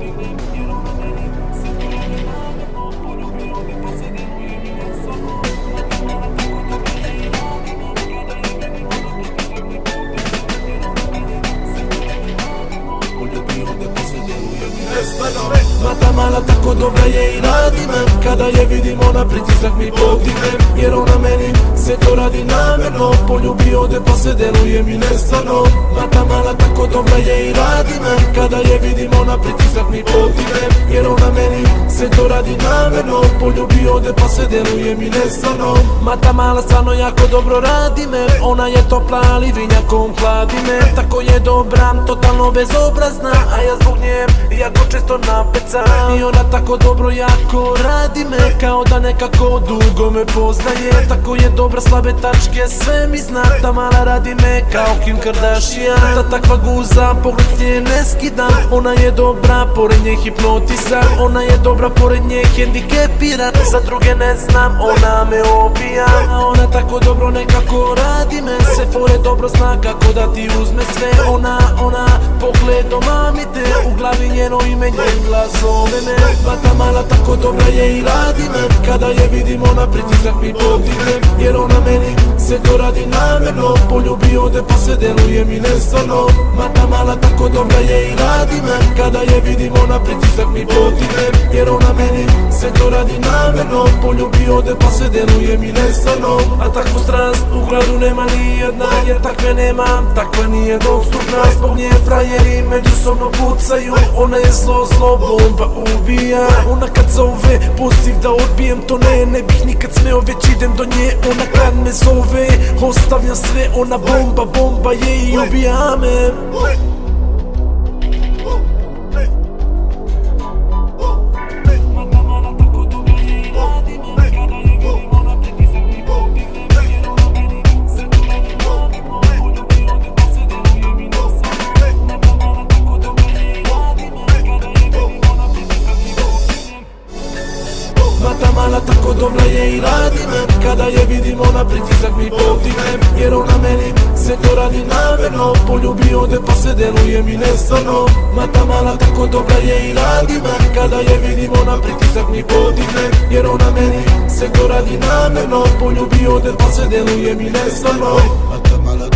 podignem jer ona meni sve to radi namjerno. Poljubio me pa se deluje mi neslavno. Mata mala tako dobra je i radi me. Kada je vidim ona pritisak mi podignem jer ona meni sve to radi namjerno. Poljubio me pa se deluje mi neslavno. Mata mala tako dobra je i radi me. Kada je vidim ona pritisak mi podignem jer ona meni sve to radi namjerno. Poljubi ode pa se deluje mi nestvarno. Mata mala tako dobra je i radi me. Kada je vidim ona pritisak mi podignem jer ona meni sve to radi namjerno. Poljubi ode pa se deluje mi nestvarno. Mata mala stvarno jako dobro radi me. Ona je topla ali vinjakom hladi me. Tako je dobra, totalno bezobrazna, a ja zbog nje jako često napecam. I ona tako dobro jako radi me, kao da nekako dugo me poznaje. Tako je dobra, slabe tačke sve mi zna. Ta mala radi me kao Kim Kardashian. Ta takva guza, pogled nje ne skidam. Ona je dobra, pored nje hipnotisan. Ona je dobra, pored nje hendikepiran. Za druge ne znam, ona me obija. A ona tako dobro nekako radi me. Sve fore dobro zna kako da ti uzme sve. Ona pogledom mami te. U glavi njeno ime, njen glas zove me. Mata mala tako dobra je i radi me. Kada je vidim ona pritisak mi podignem jer ona meni sve to radi namjerno. Poljubi ode pa se deluje mi nestvarno. Mata mala tako dobra je i radi me. Kada je vidim ona pritisak mi podignem jer ona meni sve to radi namjerno. Poljubi ode pa se deluje mi nestvarno. A takvu strast u gradu nema nijedna, jer takve nema, takva nije dostupna. Zbog nje frajeri međusobno pucaju. Ona je zlo, bomba ubija. Ona kad zove, poziv da odbijem to ne bih nikad smeo, već idem do nje. Ona kad me zove, ostavljam sve. Ona bomba je i ubija me. Mata mala tako dobra je i radi me. Kada je vidim ona pritisak mi podignem jer ona meni sve to radi namjerno. Poljubi ode pa se deluje mi nestvarno. Mata mala tako dobra je i radi me. Kada je vidim ona pritisak mi podignem jer ona meni sve to radi namjerno. Poljubi ode pa se deluje mi nestvarno. Mata mala